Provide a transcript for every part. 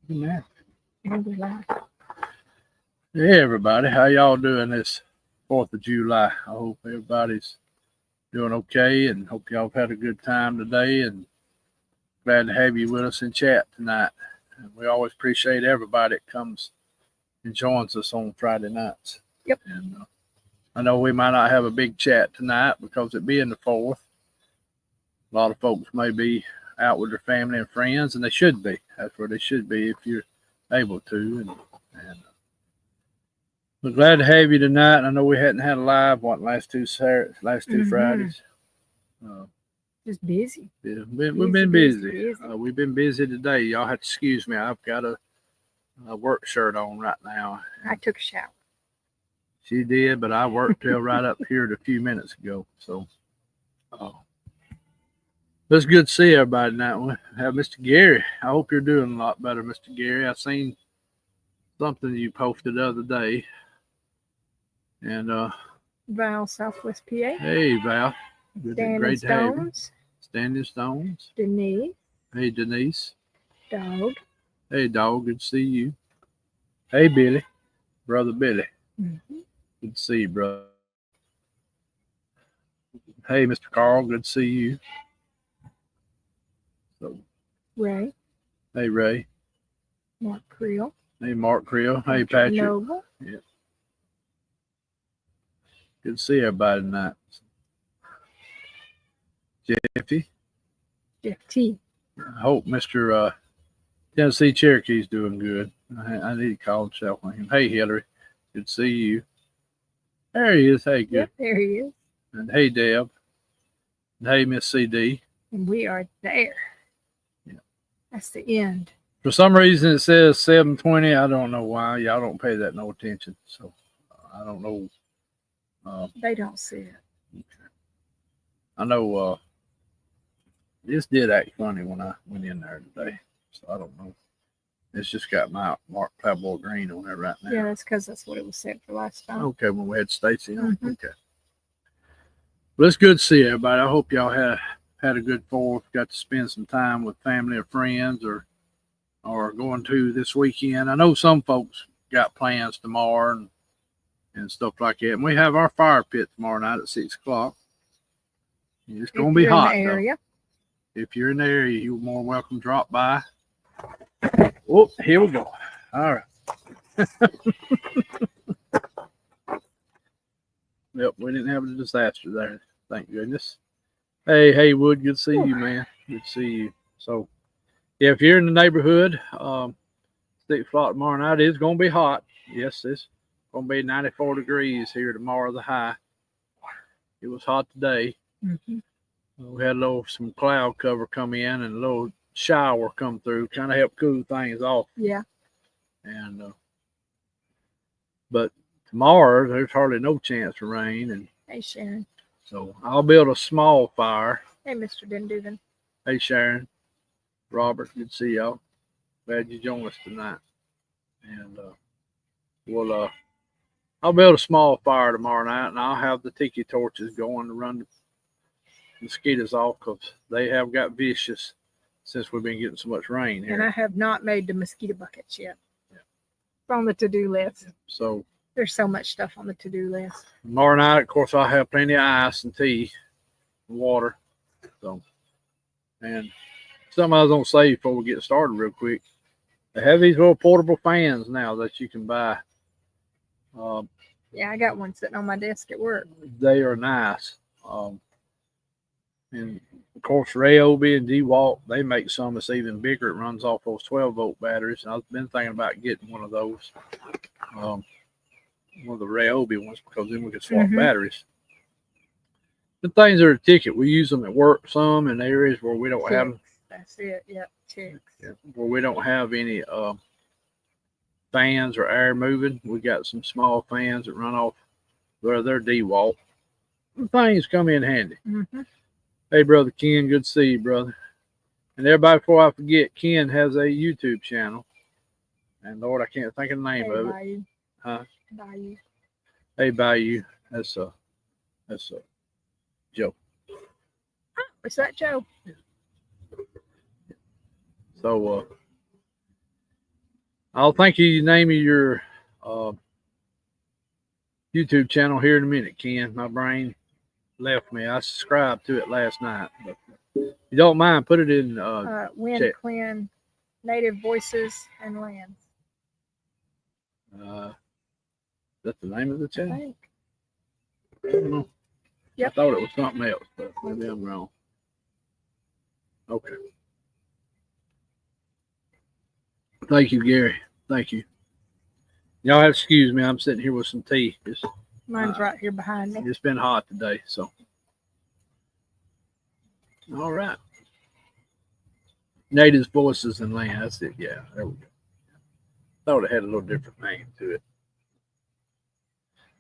Amen. And we laugh. Hey, everybody. How y'all doing this 4th of July? I hope everybody's doing okay and hope y'all have had a good time today, and glad to have you with us in chat tonight. And we always appreciate everybody that comes and joins us on Friday nights. Yep. And I know we might not have a big chat tonight because it being the 4th. A lot of folks may be out with their family and friends, and they should be. That's where they should be if you're able to. And we're glad to have you tonight. I know we hadn't had a live last two Fridays. Just busy. Yeah, we've been busy. We've been busy today. Y'all have to excuse me. I've got a work shirt on right now. I took a shower. She did, but I worked till right up here a few minutes ago. So, it's good to see everybody tonight. We have Mr. Gary. I hope you're doing a lot better, Mr. Gary. I seen something you posted the other day. And Val, Southwest PA. Hey, Val. Standing Stones. Standing Stones. Denise. Hey, Denise. Dog. Hey, dog. Good to see you. Hey, Billy. Brother Billy. Mm-hmm. Good to see you, brother. Hey, Mr. Carl. Good to see you. So, Ray. Hey, Ray. Mark Creel. Hey, Mark Creel. Hey, Patrick. Noble. Yeah. Good to see everybody tonight. Jeffy. Jeff T. I hope Mr. Tennessee Cherokee's doing good. I need to call himself on him. Hey, Hillary. Good to see you. There he is. Hey, good. Yep, there he is. And hey, Deb. And hey, Miss CD. And we are there. Yeah. That's the end. For some reason, it says 7:20. I don't know why. Y'all don't pay that no attention. So, I don't know. They don't see it. Okay. I know this did act funny when I went in there today. So, I don't know. It's just got my Mark Pablo Green on there right now. Yeah, that's because that's what it was set for last time. Okay, when we had Stacy on. Mm-hmm. Okay. Well, it's good to see everybody. I hope y'all had a good 4th. Got to spend some time with family or friends or going to this weekend. I know some folks got plans tomorrow and stuff like that. And we have our fire pit tomorrow night at 6 o'clock. It's going to be hot, though. If you're in the area, you're more welcome to drop by. Oh, here we go. All right. Yep, we didn't have a disaster there. Thank goodness. Hey, Haywood, good to see you, man. Good to see you. So, yeah, if you're in the neighborhood, 6 o'clock tomorrow night, it's going to be hot. Yes, it's going to be 94 degrees here tomorrow, the high. It was hot today. Mm-hmm. We had some cloud cover come in and a little shower come through, kind of help cool things off. Yeah. And but tomorrow there's hardly no chance for rain. And hey, Sharon. So I'll build a small fire. Hey, Mr. Dendugan. Hey, Sharon. Robert, good to see y'all. Glad you joined us tonight. And I'll build a small fire tomorrow night, and I'll have the tiki torches going to run the mosquitoes off because they have got vicious since we've been getting so much rain here. And I have not made the mosquito buckets yet. Yeah. It's on the to-do list. So there's so much stuff on the to-do list. Tomorrow night, of course, I'll have plenty of ice and tea and water. So, and something I was going to say before we get started real quick. They have these little portable fans now that you can buy. Yeah, I got one sitting on my desk at work. They are nice. And of course, Ryobi and DeWalt, they make some that's even bigger. It runs off those 12-volt batteries. And I've been thinking about getting one of those, one of the Ryobi ones, because then we can swap batteries. The things are a ticket. We use them at work some in areas where we don't have them. That's it. Yep, chicks. Yeah, where we don't have any fans or air moving. We got some small fans that run off where they're DeWalt. Things come in handy. Mm-hmm. Hey, Brother Ken, good to see you, brother. And everybody, before I forget, Ken has a YouTube channel. And Lord, I can't think of the name of it. Huh? Bayou. Hey, Bayou. That's Joe. Oh, is that Joe? So, I'll thank you. Name your YouTube channel here in a minute, Ken. My brain left me. I subscribed to it last night. But if you don't mind, put it in Wind chat. Quinn, Native Voices and Lands. That's the name of the I channel? think. I don't know. Yep. I thought it was something else, but maybe I'm wrong. Okay. Thank you, Gary. Thank you. Y'all have to excuse me. I'm sitting here with some tea. Mine's right here behind me. It's been hot today, so. All right. Natives, Voices, and Land. That's it. Yeah, there we go. Thought it had a little different name to it.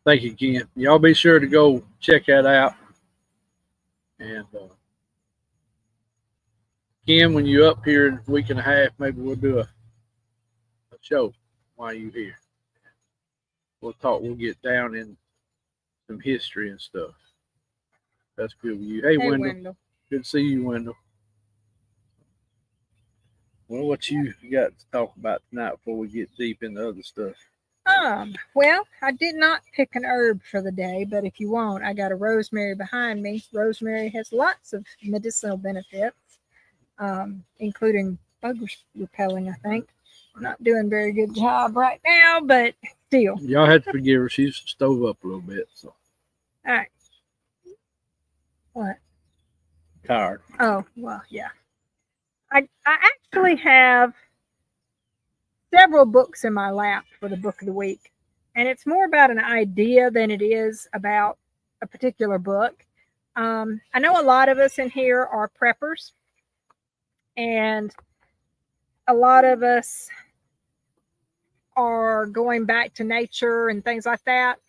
Thank you, Ken. Y'all be sure to go check that out. And Ken, when you're up here in a week and a half, maybe we'll do a show while you're here. We'll talk. We'll get down in some history and stuff. That's good with you. Hey, Wendell. Good to see you, Wendell. Well, what you got to talk about tonight before we get deep into other stuff? Well, I did not pick an herb for the day, but if you want, I got a rosemary behind me. Rosemary has lots of medicinal benefits, including bug repelling, I think. I'm not doing a very good job right now, but still. Y'all have to forgive her. She's stove up a little bit, so. All right. What? Tired. Oh, well, yeah. I actually have several books in my lap for the book of the week, and it's more about an idea than it is about a particular book. I know a lot of us in here are preppers, and a lot of us are going back to nature and things like that.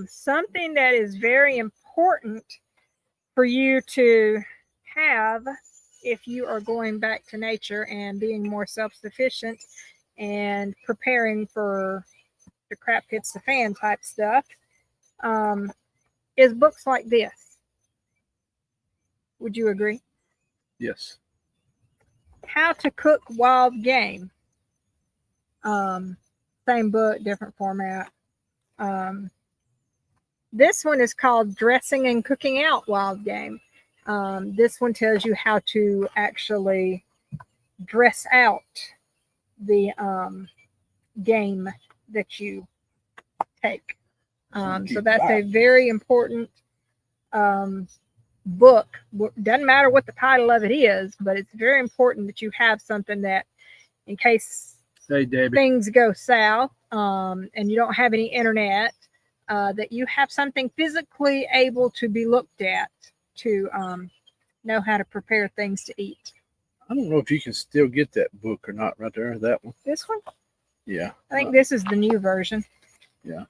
Something that is very important for you to have if you are going back to nature and being more self-sufficient and preparing for the crap hits the fan type stuff, is books like this. Would you agree? Yes. How to Cook Wild Game. Same book, different format. This one is called Dressing and Cooking Out Wild Game. This one tells you how to actually dress out the game that you take. So that's a very important book. Doesn't matter what the title of it is, but it's very important that you have something that, in case things go south and you don't have any internet, that you have something physically able to be looked at to know how to prepare things to eat. I don't know if you can still get that book or not right there. That one. This one? Yeah. I think this is the new version. Yeah.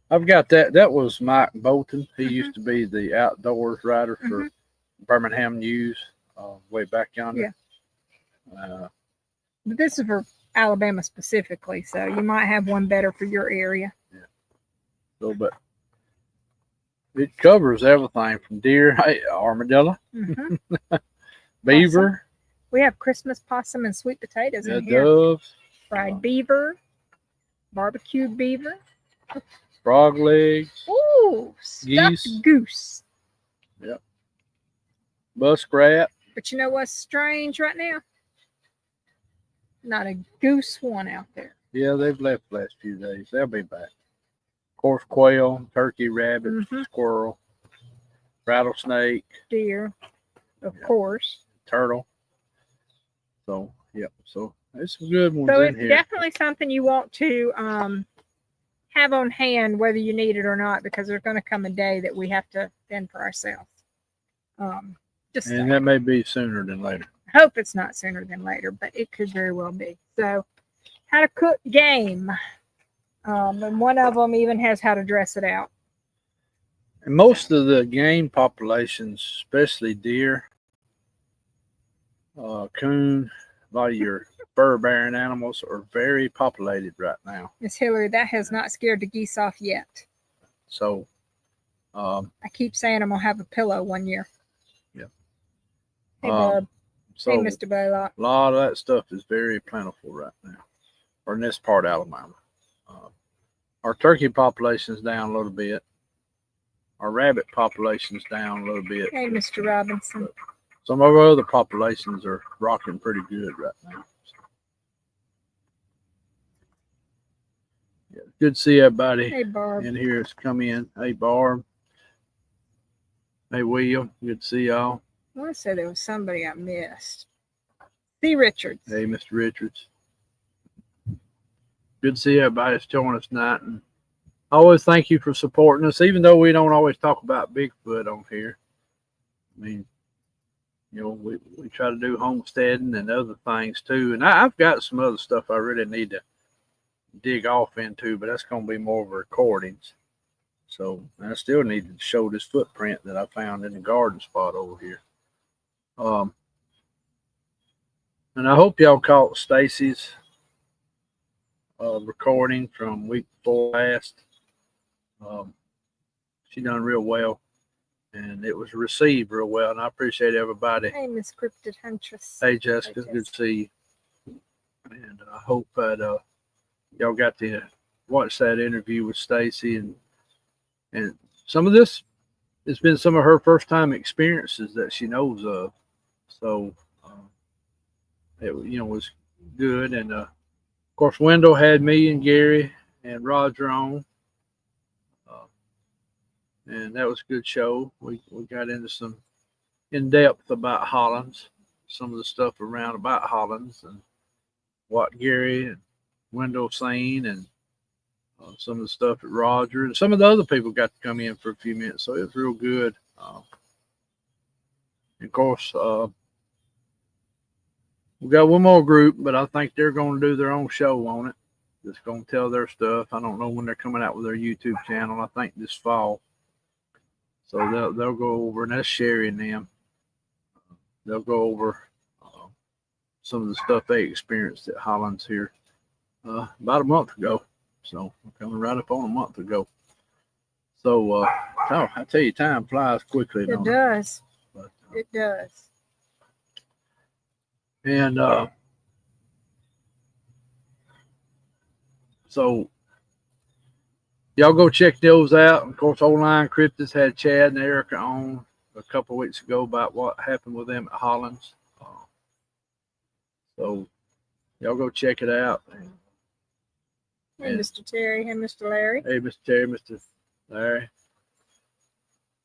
I've got that. That was Mike Bolton. He used to be the outdoors writer for Birmingham News way back yonder. Yeah. But this is for Alabama specifically, so you might have one better for your area. Yeah. So, but it covers everything from deer, armadillo, beaver. Possum. We have Christmas possum and sweet potatoes in here. Doves. Fried beaver, barbecued beaver. Frog legs. Ooh, stuffed goose. Yep. Muskrat. But you know what's strange right now? Not a goose one out there. Yeah, they've left the last few days. They'll be back. Of course, quail, turkey, rabbit, squirrel, rattlesnake, deer, of course, turtle. So, yep. So there's some good ones so in here. So it's definitely something you want to have on hand, whether you need it or not, because there's going to come a day that we have to fend for ourselves. And that may be sooner than later. I hope it's not sooner than later, but it could very well be. So, how to cook game. And one of them even has how to dress it out. And most of the game populations, especially deer, coon, a lot of your fur-bearing animals are very populated right now. Miss Hillary, that has not scared the geese off yet. So, I keep saying I'm going to have a pillow one year. Yeah. Hey, Barb. So Hey, Mr. Blaylock. a lot of that stuff is very plentiful right now, or in this part of Alabama. Our turkey population's down a little bit. Our rabbit population's down a little bit. Hey, Mr. Robinson. But some of our other populations are rocking pretty good right now. Yeah, good to see everybody Hey, Barb. in here that's come in. Hey, Barb. Hey, William. Good to see y'all. I want to say there was somebody I missed. C. Richards. Hey, Mr. Richards. Good to see everybody that's joining us tonight. And I always thank you for supporting us, even though we don't always talk about Bigfoot on here. I mean, you know, we try to do homesteading and other things too. And I've got some other stuff I really need to dig off into, but that's going to be more of recordings. So I still need to show this footprint that I found in the garden spot over here. And I hope y'all caught Stacy's recording from week before last. She done real well, and it was received real well, and I appreciate everybody. Hey, Miss Cryptid Huntress. Hey, Jessica, good to see you. And I hope that y'all got to watch that interview with Stacy, and some of this has been some of her first time experiences that she knows of. So it was good, and of course Wendell had me and Gary and Roger on. And that was a good show. We got into some in depth about Hollins, some of the stuff around about Hollins and what Gary and Wendell saying, and some of the stuff that Roger and some of the other people got to come in for a few minutes. So it was real good. Of course, we got one more group, but I think they're going to do their own show on it. Just going to tell their stuff. I don't know when they're coming out with their YouTube channel. I think this fall. So they'll go over, and that's Sherry and them. They'll go over some of the stuff they experienced at Hollins here about a month ago. So we're coming right up on a month ago. So I tell you, time flies quickly. It does. But, It does. And so y'all go check those out. Of course, Old Line Cryptids had Chad and Erica on a couple of weeks ago about what happened with them at Hollins. So y'all go check it out. Hey, Mr. Terry. Hey, Mr. Larry. Hey, Mr. Terry, Mr. Larry.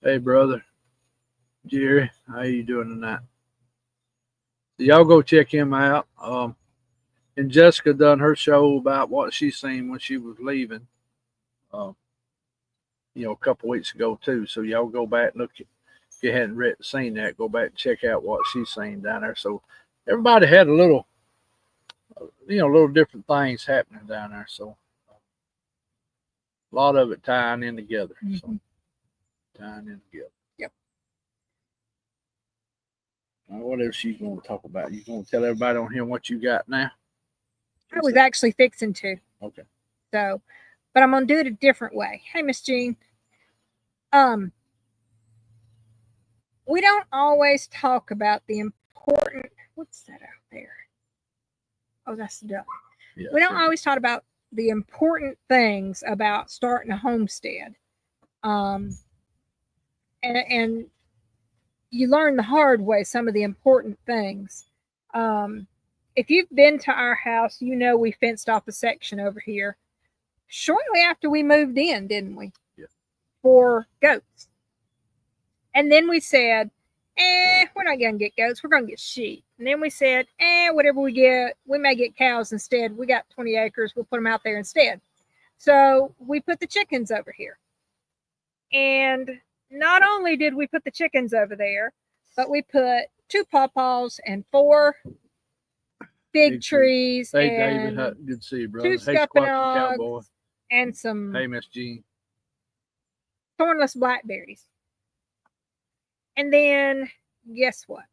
Hey, brother. Jerry, how you doing tonight? So y'all go check him out. And Jessica done her show about what she seen when she was leaving. A couple weeks ago too. So y'all go back and look. If you hadn't seen that, go back and check out what she's seen down there. So everybody had a little different things happening down there. So a lot of it tying in together. Mm-hmm. So tying in together. Yep. What else you going to talk about? You going to tell everybody on here what you got now? I was actually fixing to. Okay. So, but I'm gonna do it a different way. Hey, Miss Jean. We don't always talk about the important. What's that out there? Oh, that's the duck. Yeah, we don't always talk about the important things about starting a homestead. And you learn the hard way some of the important things. If you've been to our house, you know we fenced off a section over here shortly after we moved in, didn't we? Yeah. For goats. And then we said, we're not going to get goats. We're going to get sheep. And then we said, whatever we get, we may get cows instead. We got 20 acres. We'll put them out there instead. So we put the chickens over here. And not only did we put the chickens over there, but we put 2 pawpaws and 4 big trees. Hey, and David, good to see you, brother. 2 Hey, Cowboy. and some Hey, Miss Jean. thornless blackberries. And then guess what?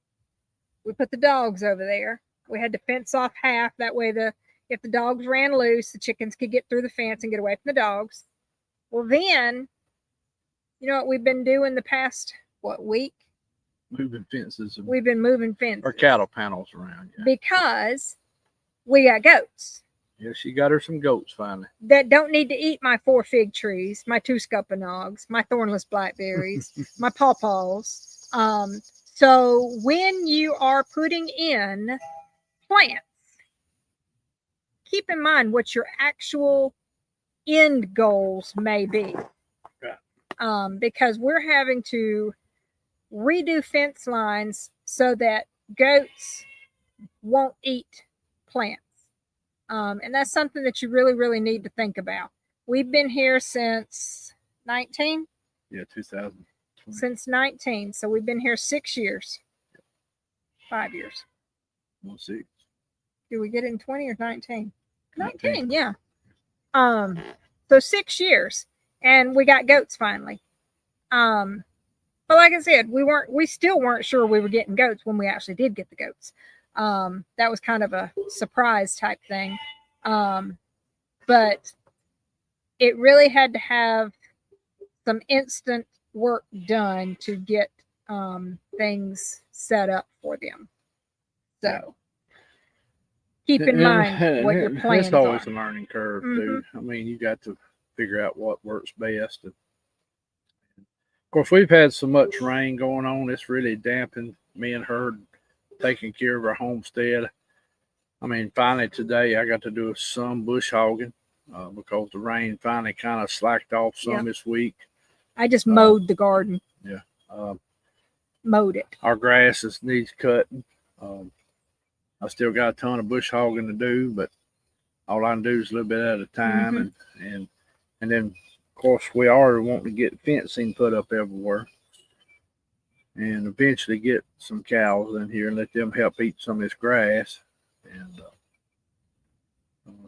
We put the dogs over there. We had to fence off half. That way if the dogs ran loose, the chickens could get through the fence and get away from the dogs. Well, then, you know what we've been doing the past, week? moving fences We've been moving fences. or cattle panels around. Yeah. Because we got goats. Yeah, she got her some goats finally. That don't need to eat my 4 fig trees, my 2 scuppernongs, my thornless blackberries, my pawpaws. So when you are putting in plants, keep in mind what your actual end goals may be. Because we're having to redo fence lines so that goats won't eat plants. And that's something that you really, really need to think about. We've been here since 19? Yeah, 2000. Since 19. So we've been here 6 years. 5 years. We'll see. Did we get it in 20 or 19? 19, yeah. So 6 years. And we got goats finally. But like I said, we still weren't sure we were getting goats when we actually did get the goats. That was kind of a surprise type thing. But it really had to have some instant work done to get things set up for them. So keep in mind what your plans It's always are. a learning curve, too. I mean, you got to figure out what works best. And of course, we've had so much rain going on, it's really dampened me and her taking care of our homestead. I mean, finally today I got to do some bush hogging because the rain finally kind of slacked off some this week. I just mowed the garden. Yeah. Mowed it. Our grass needs cutting. I still got a ton of bush hogging to do, but all I can do is a little bit at a time. And then, of course, we are wanting to get fencing put up everywhere and eventually get some cows in here and let them help eat some of this grass. And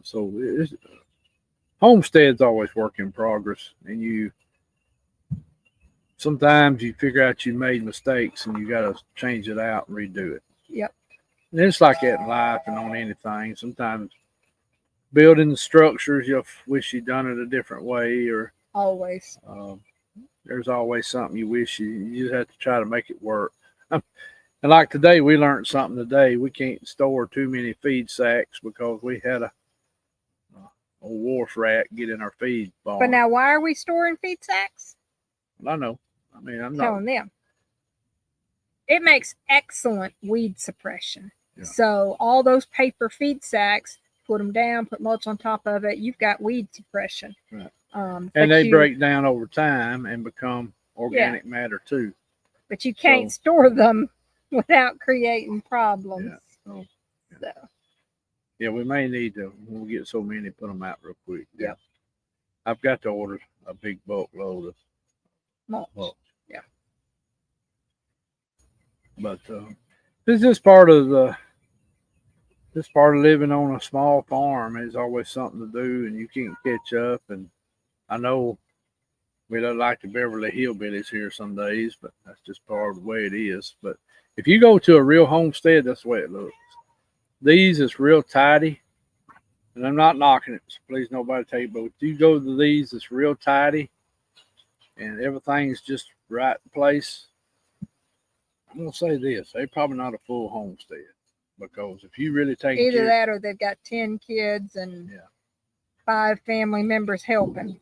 so homestead's always work in progress, and sometimes you figure out you made mistakes and you got to change it out and redo it. Yep. And it's like that in life and on anything. Sometimes building structures, you wish you'd done it a different way, or always. There's always something you wish you just have to try to make it work. And like today, we learned something today. We can't store too many feed sacks because we had a wharf rat get in our feed barn. But now, why are we storing feed sacks? I know. I mean, I'm telling them. It makes excellent weed suppression. Yeah. So all those paper feed sacks, put them down, put mulch on top of it, you've got weed suppression. Right. And they break down over time and become organic matter too. But you can't store them without creating problems. Yeah. Yeah, we may need to, when we get so many, put them out real quick. Yeah. I've got to order a big bulk load of mulch. Yeah. But this is part of living on a small farm. Is always something to do, and you can't catch up. And I know we don't like the Beverly Hillbillies here some days, but that's just part of the way it is. But if you go to a real homestead, that's the way it looks. These is real tidy, and I'm not knocking it. So please, nobody take it. But if you go to these, it's real tidy, and everything's just right in place. I'm gonna say this: they're probably not a full homestead, because if you really take either that or they've got 10 kids and 5 family members helping,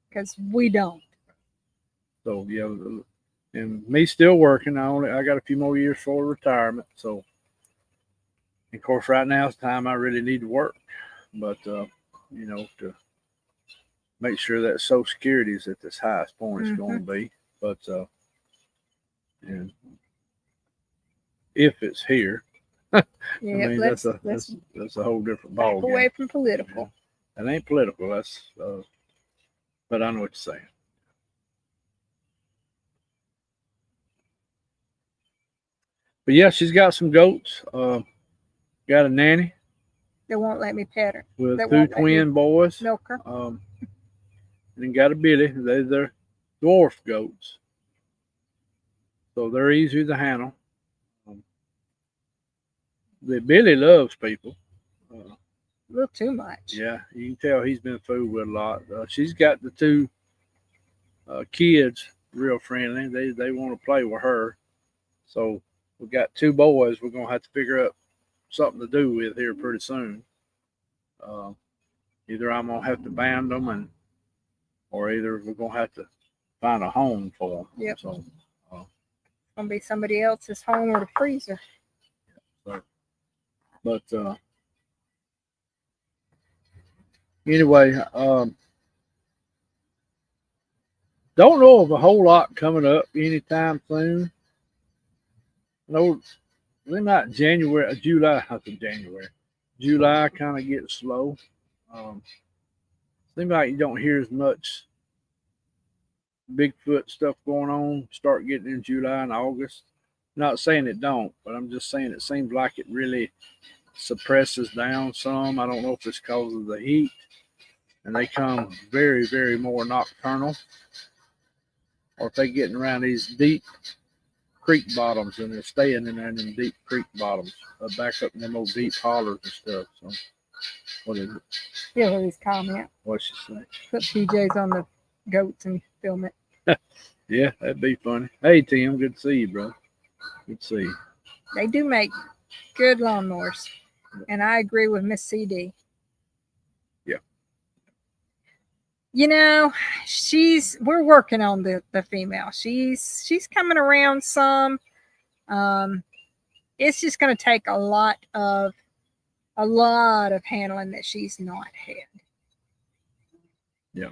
because we don't. So and me still working. I got a few more years for retirement. So, of course, right now is the time I really need to work. But to make sure that Social Security is at this highest point it's going to be. But and if it's here, I mean, that's a whole different ballgame. Away from political. It ain't political. That's but I know what you're saying. But yeah, she's got some goats. Got a nanny. They won't let me pet her. With 2 twin boys. Milk her. And then got a Billy. They're dwarf goats, so they're easy to handle. The Billy loves people. A little too much. Yeah, you can tell he's been fooled with a lot. She's got the 2 kids real friendly. They want to play with her. So we got 2 boys we're gonna have to figure out something to do with here pretty soon. Either I'm gonna have to band them, or either we're gonna have to find a home for them. Yep. So, Gonna be somebody else's home or the freezer. but anyway, don't know of a whole lot coming up anytime soon. No, we're not January, July. I think January, July kind of gets slow. Seems like you don't hear as much Bigfoot stuff going on. Start getting in July and August. Not saying it don't, but I'm just saying it seems like it really suppresses down some. I don't know if it's because of the heat, and they come very, very more nocturnal, or if they're getting around these deep creek bottoms and they're staying in there in them deep creek bottoms, back up in them old deep hollers and stuff. So, what is it? Yeah, with his comment. What's she say? Put PJs on the goats and film it. Yeah, that'd be funny. Hey, Tim, good to see you, bro. Good to see you. They do make good lawnmowers, and I agree with Miss CD. Yeah. You know, we're working on the female. She's coming around some. It's just going to take a lot of handling that she's not had. Yeah.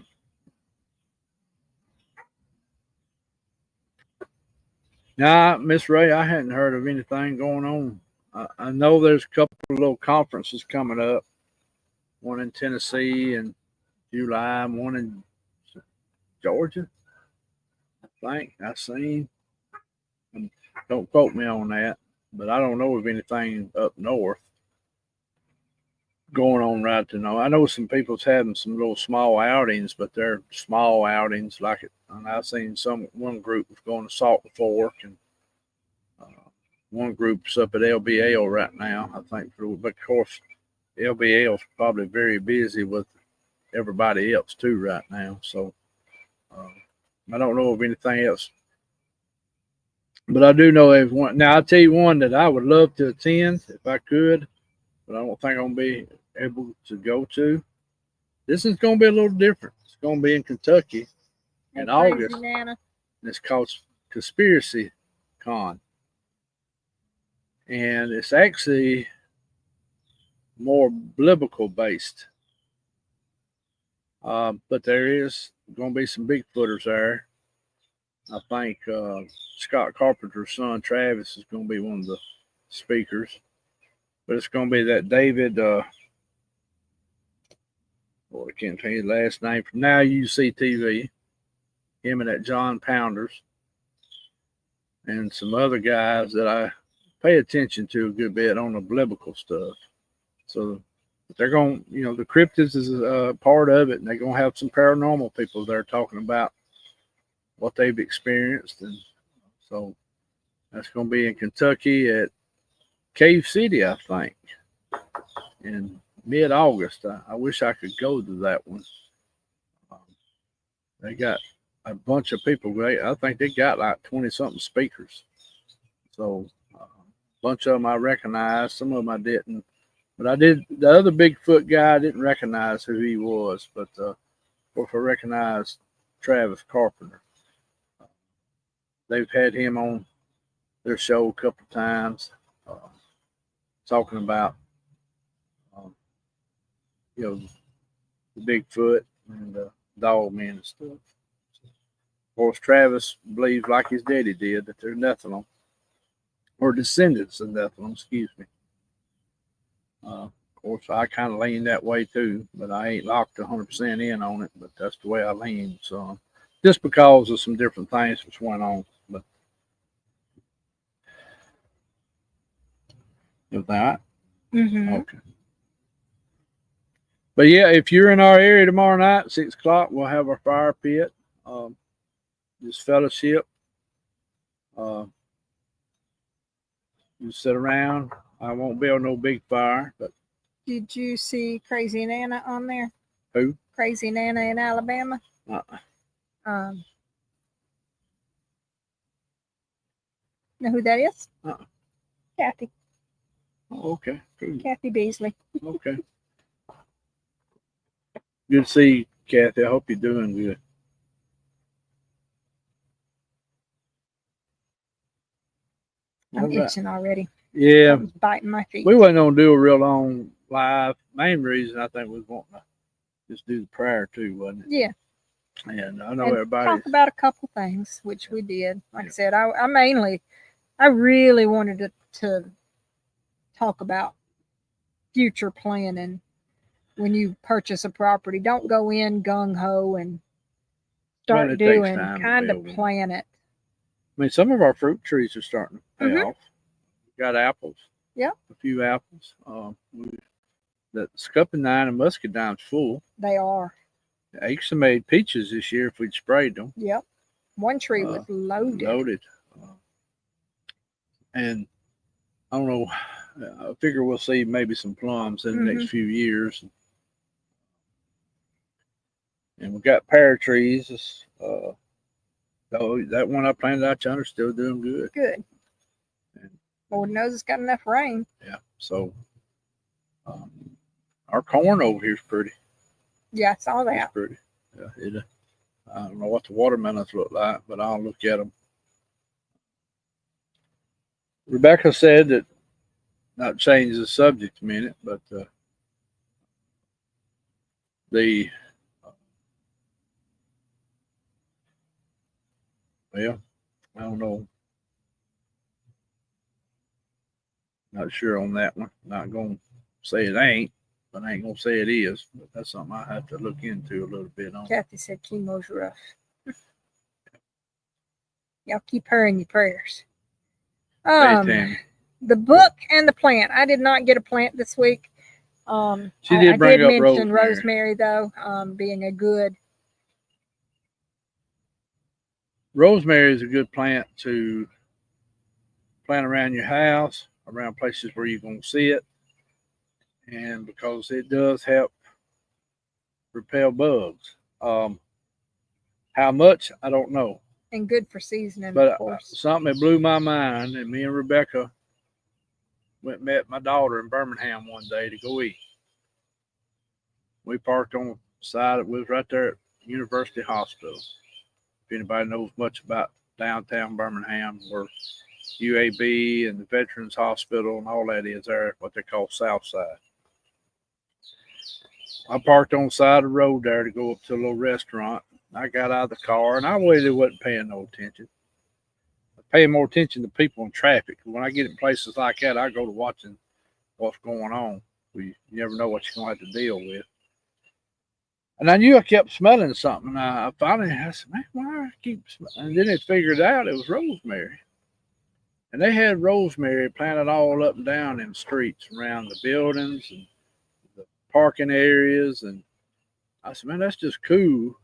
Nah, Miss Ray, I hadn't heard of anything going on. I know there's a couple of little conferences coming up. One in Tennessee in July, and one in Georgia, I think I seen. Don't quote me on that, but I don't know of anything up north going on right to know. I know some people's having some little small outings, but they're small outings like it. And I've seen one group was going to Salt and Fork, and one group's up at LBL right now. I think, but of course, LBL is probably very busy with everybody else too right now. So I don't know of anything else, but I do know there's one. Now I'll tell you one that I would love to attend if I could, but I don't think I'm gonna be able to go to. This is gonna be a little different. It's gonna be in Kentucky in August, Nana. and it's called Conspiracy Con, and it's actually more biblical based. But there is going to be some Bigfooters there. I think Scott Carpenter's son Travis is going to be one of the speakers. But it's going to be that David, I can't tell you the last name from Now You See TV, him and that John Pounders, and some other guys that I pay attention to a good bit on the biblical stuff. So they're going, the Cryptid is a part of it, and they're going to have some paranormal people there talking about what they've experienced. And so that's going to be in Kentucky at Cave City, I think, in mid-August. I wish I could go to that one. They got a bunch of people. I think they got like 20-something speakers. So a bunch of them I recognized. Some of them I didn't. But I did. The other Bigfoot guy, I didn't recognize who he was. But of course, I recognized Travis Carpenter. They've had him on their show a couple of times, talking about, the Bigfoot and dog men and stuff. Of course, Travis believes, like his daddy did, that they're Nephilim, or descendants of Nephilim, excuse me. Of course, I kind of lean that way too, but I ain't locked 100% in on it, but that's the way I lean. So, just because of some different things that's went on. But with that, okay. But yeah, if you're in our area tomorrow night, 6 o'clock, we'll have our fire pit. Just fellowship. You sit around. I won't build no big fire, but did you see Crazy Nana on there? Who? Crazy Nana in Alabama. Know who that is? Uh-uh. Kathy. Oh, okay. Good. Kathy Beasley. Okay. Good to see you, Kathy. I hope you're doing good. I'm All right. itching already. Yeah, Something's biting my feet. we wasn't gonna do a real long live. Main reason I think we was wanting to just do the prayer too, wasn't it? Yeah. And I know And everybody. talk about a couple things, which we did. Like I said, I really wanted to talk about future planning. When you purchase a property, don't go in gung ho and Well, start it takes doing. time to Kind of build 'em. plan it. I mean, some of our fruit trees are starting to pay Mhm. off. We got apples. Yep. A few apples. The scuppernine and muscadine's full. They are. Aches made peaches this year if we'd sprayed them. Yep. One tree was loaded. Loaded. And I don't know. I figure we'll see maybe some plums in the next few years. And we got pear trees. That one I planted out yonder still doing good. Good. And, Lord knows it's got enough rain. yeah. So our corn over here is pretty. Yeah, I saw that. It's pretty. Yeah, I don't know what the watermelons look like, but I'll look at them. Rebecca said that, not change the subject a minute, but well, I don't know. Not sure on that one. Not going to say it ain't, but I ain't going to say it is. But that's something I have to look into a little bit on. Kathy said chemo's rough. Y'all keep her in your prayers. Hey, Tammy. The book and the plant. I did not get a plant this week. She did bring I up did mention rosemary though, being a good. Rosemary is a good plant to plant around your house, around places where you're going to see it, and because it does help repel bugs. How much, I don't know. And good for seasoning, But of course. something that blew my mind, and me and Rebecca went and met my daughter in Birmingham one day to go eat. We parked on the side. It was right there at University Hospital. If anybody knows much about downtown Birmingham, where UAB and the Veterans Hospital and all that is there, what they call South Side. I parked on the side of the road there to go up to a little restaurant. I got out of the car, and I really wasn't paying no attention. I pay more attention to people in traffic. When I get in places like that, I go to watching what's going on. You never know what you're going to have to deal with. And I knew I kept smelling something. I finally said, man, why do I keep smelling? And then it figured out it was rosemary. And they had rosemary planted all up and down in the streets around the buildings and the parking areas. And I said, man, that's just cool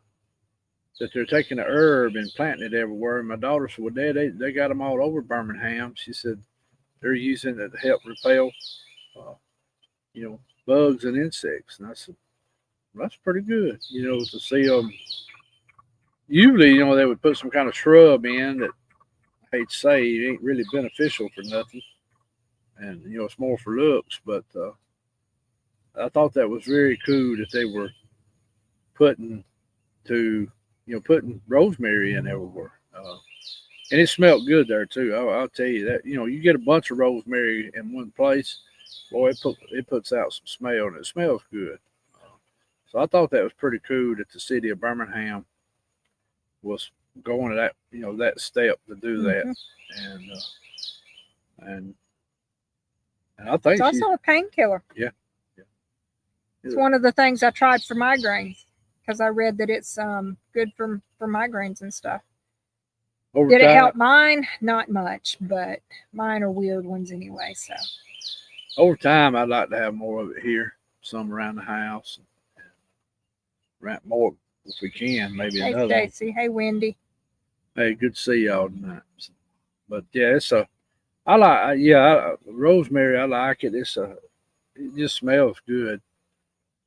that they're taking the herb and planting it everywhere. And my daughter said, well, Dad, they got them all over Birmingham. She said they're using it to help repel, bugs and insects. And I said, well, that's pretty good, to see them. Usually, they would put some kind of shrub in that, I hate to say, it ain't really beneficial for nothing. And, it's more for looks. But I thought that was very cool that they were putting rosemary in everywhere. And it smelled good there too. I'll tell you that. You get a bunch of rosemary in one place, boy, it puts out some smell, and it smells good. So I thought that was pretty cool that the city of Birmingham was going to that, that step to do that. And I think it's also a painkiller. Yeah. It's one of the things I tried for migraines, because I read that it's good for migraines and stuff. Did it help mine? Not much, but mine are weird ones anyway. So over time, I'd like to have more of it here, some around the house, and more if we can. Maybe hey, another. Hey, Stacy. Hey, Wendy. Hey, good to see y'all tonight. But yeah, rosemary. I like it. It just smells good.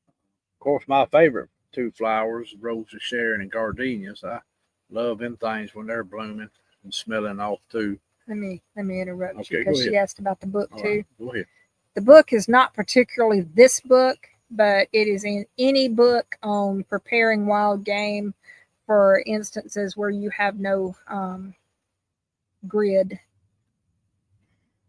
Of course, my favorite two flowers, Rose of Sharon and gardenias. I love them things when they're blooming and smelling off too. let me interrupt you Okay, go because she ahead. asked about the book All too. right, go ahead. The book is not particularly this book, but it is in any book on preparing wild game for instances where you have no grid.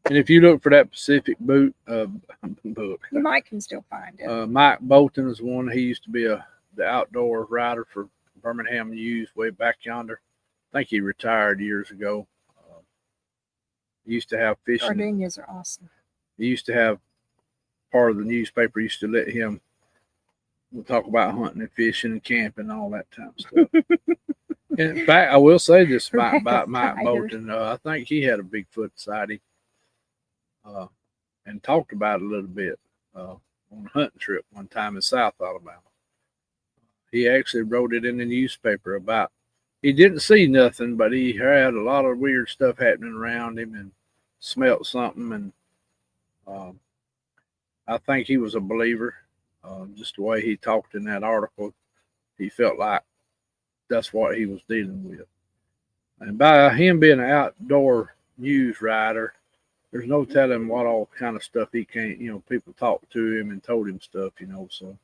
And if you look for that Pacific book, You might can still find it. Mike Bolton is one. He used to be the outdoor writer for Birmingham News way back yonder. I think he retired years ago. He used to have fishing. Gardenias are awesome. He used to have part of the newspaper used to let him talk about hunting and fishing and camping and all that type of stuff. In fact, I will say this about Mike Bolton. I think he had a Bigfoot sighting and talked about it a little bit on a hunting trip one time in South Alabama. He actually wrote it in the newspaper about, he didn't see nothing, but he had a lot of weird stuff happening around him and smelt something. And I think he was a believer. Just the way he talked in that article, he felt like that's what he was dealing with. And by him being an outdoor news writer, there's no telling what all kind of stuff he can't, people talked to him and told him stuff, so.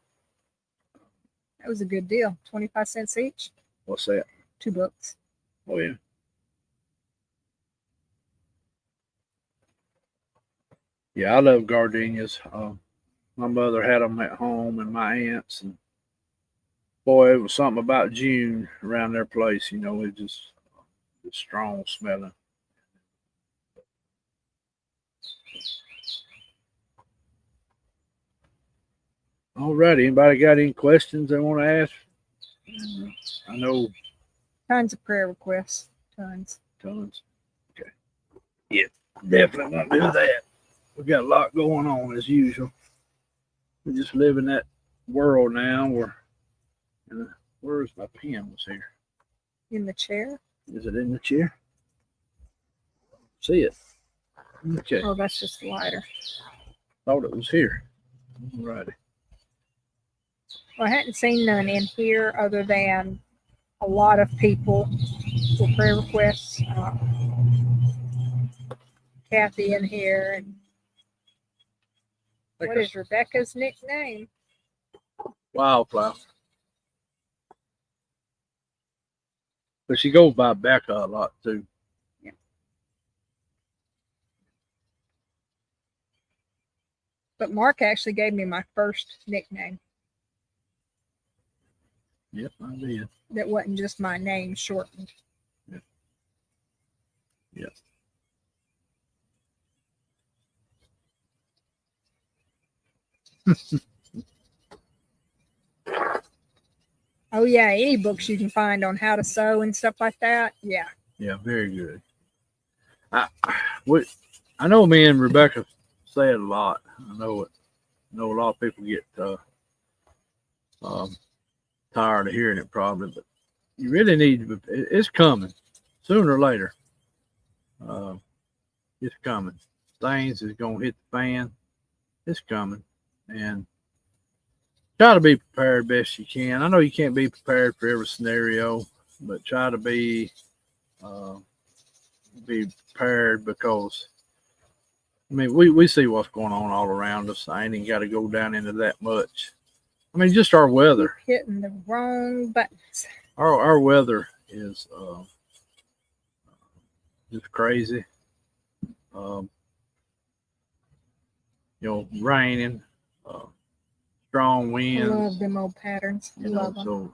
That was a good deal. 25 cents each. What's that? 2 books. Oh, yeah. Yeah, I love gardenias. My mother had them at home and my aunts, and boy, it was something about June around their place, it just strong smelling. All right, anybody got any questions they want to ask? I know Tons of prayer requests. Tons. Okay. Yeah, definitely want to do that. We got a lot going on as usual. We just live in that world now where's my pen was here? In the chair? Is it in the chair? See it. Okay. Oh, that's just the lighter. Thought it was here. All righty. Well, I hadn't seen none in here other than a lot of people for prayer requests. Kathy in here. And what is Rebecca's nickname? Wildflower. But she goes by Becca a lot too. Yeah. But Mark actually gave me my first nickname. Yep, I did. That wasn't just my name shortened. Yep. Yep. Oh yeah, any books you can find on how to sew and stuff like that. Yeah. Yeah, very good. I know me and Rebecca say it a lot. I know it. I know a lot of people get tired of hearing it probably, but you really need to, it's coming sooner or later. It's coming. Things is going to hit the fan. It's coming. And try to be prepared best you can. I know you can't be prepared for every scenario, but try to be prepared because, I mean, we see what's going on all around us. I ain't even got to go down into that much. I mean, just our weather. Keep hitting the wrong buttons. Our weather is just crazy. Raining, strong winds. I love them old patterns. I love them. So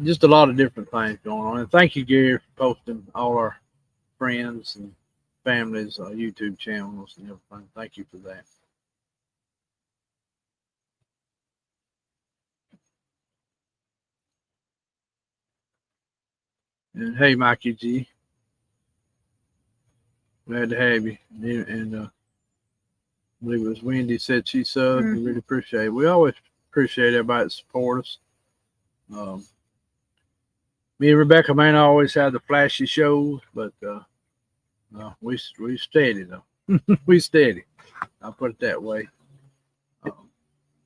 just a lot of different things going on. And thank you, Gary, for posting all our friends and families' YouTube channels and everything. Thank you for that. And hey, Mikey G, glad to have you. And I believe it was Wendy said she subbed. Mm-hmm. We really appreciate it. We always appreciate everybody that support us. Me and Rebecca may not always have the flashy shows, but we steady though. We steady. I'll put it that way.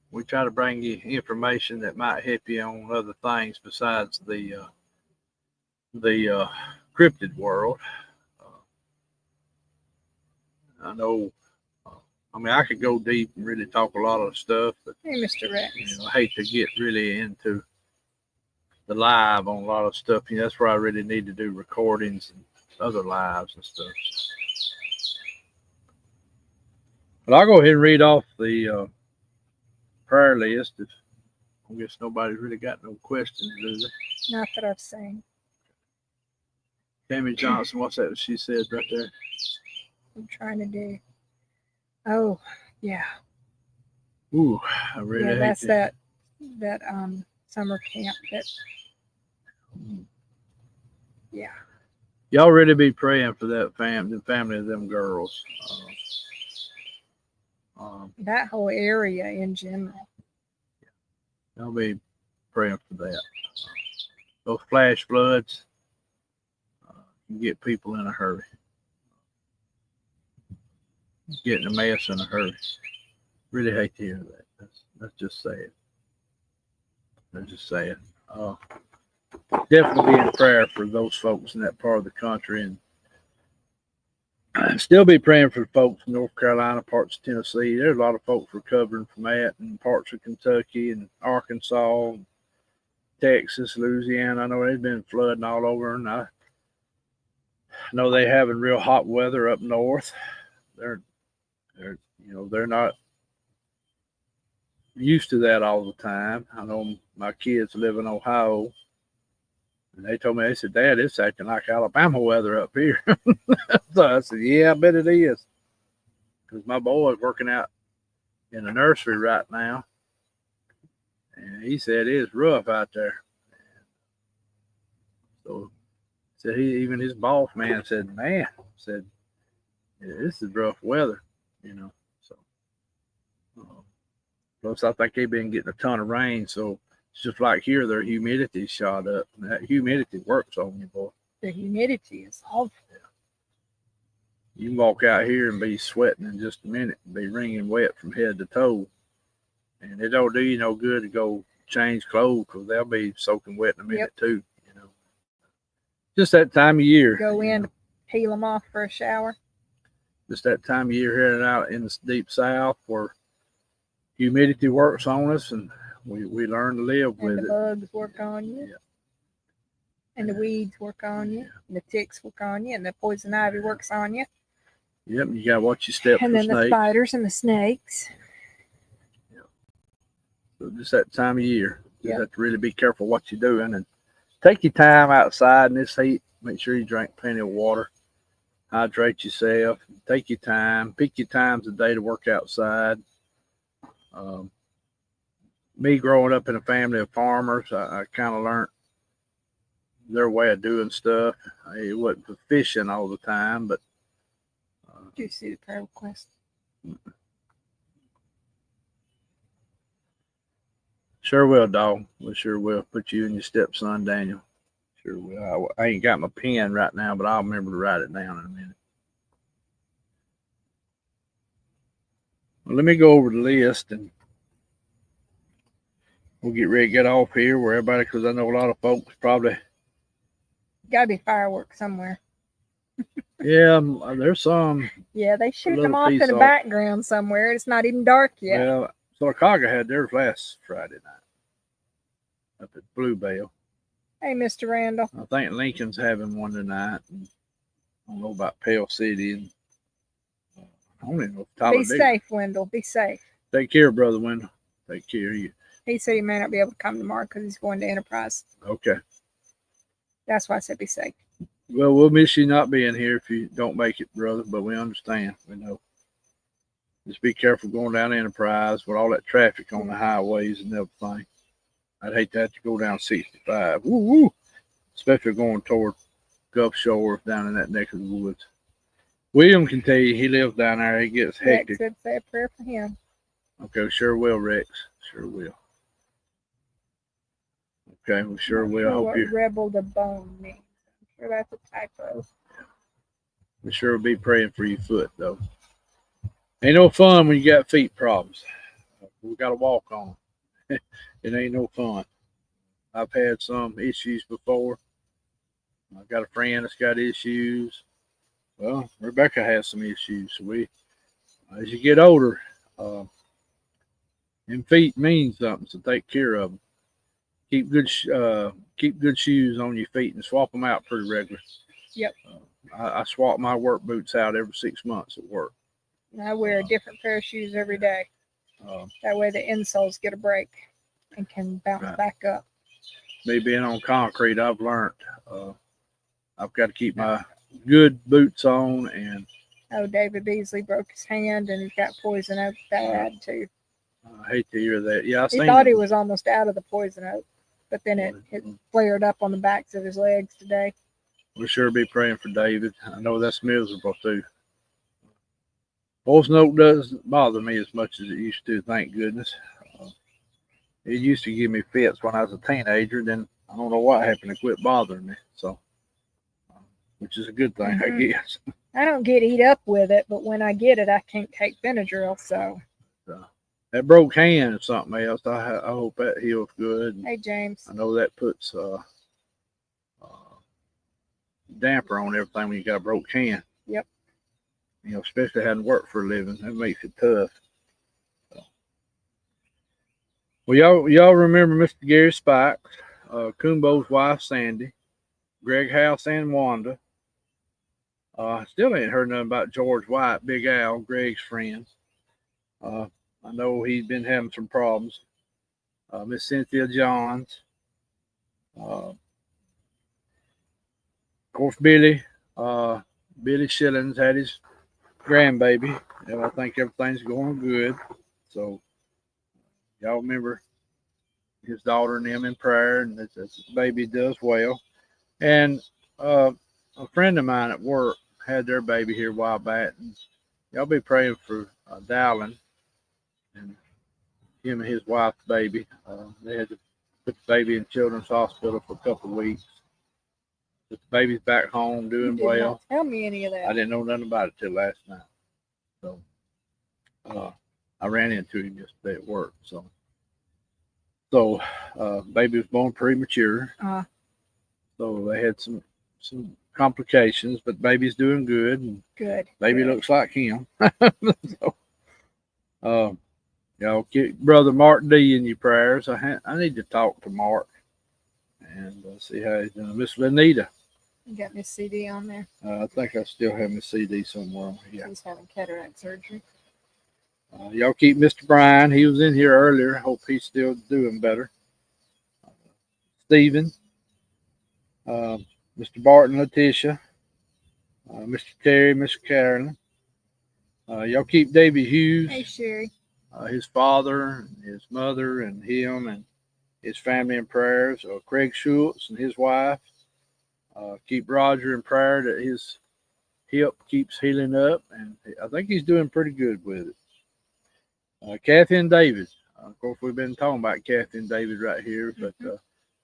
We try to bring you information that might help you on other things besides the cryptid world. I know, I could go deep and really talk a lot of stuff, but Hey, Mr. Rex. I hate to get really into the live on a lot of stuff. That's where I really need to do recordings and other lives and stuff. But I'll go ahead and read off the prayer list. I guess nobody's really got no questions, do they? Not that I've seen. Tammy Johnson, what's that she said right there? I'm trying to do. Oh, yeah. Ooh, I really hate that's that. that summer camp that. Yeah. Y'all really be praying for that the family of them girls. That whole area in general. Y'all be praying for that. Those flash floods can get people in a hurry. Getting a mess in a hurry. Really hate to hear that. That's just sad. That's just sad. Definitely be in prayer for those folks in that part of the country, and still be praying for folks in North Carolina, parts of Tennessee. There's a lot of folks recovering from that, and parts of Kentucky and Arkansas, Texas, Louisiana. I know they've been flooding all over, and I know they having real hot weather up north. They're not used to that all the time. I know my kids live in Ohio, and they told me, they said, Dad, it's acting like Alabama weather up here. So I said, yeah, I bet it is. Because my boy's working out in the nursery right now, and he said it's rough out there. So said even his boss man said, man, yeah, this is rough weather, So plus I think they've been getting a ton of rain, so it's just like here, their humidity shot up. And that humidity works on you, boy. The humidity is awful. You can walk out here and be sweating in just a minute and be wringing wet from head to toe. And it don't do you no good to go change clothes because they'll be soaking wet in a minute too, Just that time of year. Go in to peel them off for a shower. Just that time of year heading out in the deep south where humidity works on us and we learn to live with it. And the bugs work on you. Yeah. And the weeds work on you. And the ticks work on you. And the poison ivy works on you. Yep, you got to watch your steps. And then the spiders and the snakes. Yep. So just that time of year. You have to really be careful what you're doing and take your time outside in this heat. Make sure you drink plenty of water. Hydrate yourself. Take your time. Pick your times of day to work outside. Me growing up in a family of farmers, I kind of learned their way of doing stuff. It wasn't for fishing all the time, but did you see the prayer request? Sure will, dog. We sure will. Put you and your stepson, Daniel. Sure will. I ain't got my pen right now, but I'll remember to write it down in a minute. Well, let me go over the list and we'll get ready to get off here where everybody, because I know a lot of folks probably. Gotta be fireworks somewhere. Yeah, there's some. Yeah, they shoot them off in the background somewhere. It's not even dark yet. Well, Chicago had theirs last Friday night up at Bluebell. Hey, Mr. Randall. I think Lincoln's having one tonight. And I don't know about Pale City. And I don't even know if Tyler. Be safe, Wendell. Be safe. Take care, Brother Wendell. Take care of you. He said he may not be able to come tomorrow because he's going to Enterprise. Okay. That's why I said be safe. Well, we'll miss you not being here if you don't make it, brother, but we understand. We know. Just be careful going down Enterprise with all that traffic on the highways and everything. I'd hate to have to go down 65. Woo woo. Especially going toward Gulf Shore down in that neck of the woods. William can tell you he lives down there. He gets hectic. Rex said say a prayer for him. Okay, sure will, Rex. Sure will. Okay, we sure will. Hope you rebel the bone means. I'm sure that's a typo. We sure will be praying for your foot though. Ain't no fun when you got feet problems. We got to walk on them. It ain't no fun. I've had some issues before. I got a friend that's got issues. Well, Rebecca has some issues. So as you get older, them feet mean something. So take care of them. Keep good shoes on your feet and swap them out pretty regular. Yep. I swap my work boots out every 6 months at work. I wear a different pair of shoes every day. That way the insoles get a break and can bounce back up. Me being on concrete, I've learned I've got to keep my good boots on. And David Beasley broke his hand and he's got poison oak bad too. I hate to hear that. Yeah, he thought he was almost out of the poison oak, but then it flared up on the backs of his legs today. We'll sure be praying for David. I know that's miserable too. Poison oak doesn't bother me as much as it used to, thank goodness. It used to give me fits when I was a teenager. Then I don't know what happened to quit bothering me. So, which is a good thing, I guess. I don't get eat up with it, but when I get it, I can't take Benadryl. So that broke hand is something else. I hope that heals good. Hey, James. I know that puts damper on everything when you got a broke hand. Yep. You know, especially having worked for a living, that makes it tough. So. Well, y'all remember Mr. Gary Spikes, Kumbo's wife Sandy, Greg House and Wanda. Still ain't heard nothing about George White, Big Al, Greg's friend. I know he's been having some problems. Miss Cynthia Johns. Of course, Billy Shillings had his grandbaby, and I think everything's going good. So, y'all remember his daughter and him in prayer, and that the baby does well. And a friend of mine at work had their baby here a while back, and y'all be praying for Dowling and him and his wife's baby. They had to put the baby in Children's Hospital for a couple of weeks. But the baby's back home doing well. Not tell me any of that. I didn't know nothing about it till last night. So I ran into him yesterday at work. So baby was born premature. So they had some complications, but baby's doing good. And good. Baby looks like him. So, y'all keep Brother Mark D in your prayers. I need to talk to Mark and see how he's doing. Miss Lenita. You got Miss CD on there? I think I still have Miss CD somewhere. Yeah. She's having cataract surgery. Y'all keep Mr. Brian. He was in here earlier. Hope he's still doing better. Stephen. Mr. Barton, Letitia. Mr. Terry, Mr. Carolyn. Y'all keep Davy Hughes. Hey, Sherry. His father, and his mother, and him, and his family in prayers. Craig Schultz and his wife. Keep Roger in prayer that his hip keeps healing up, and I think he's doing pretty good with it. Kathy and David. Of course, we've been talking about Kathy and David right here, but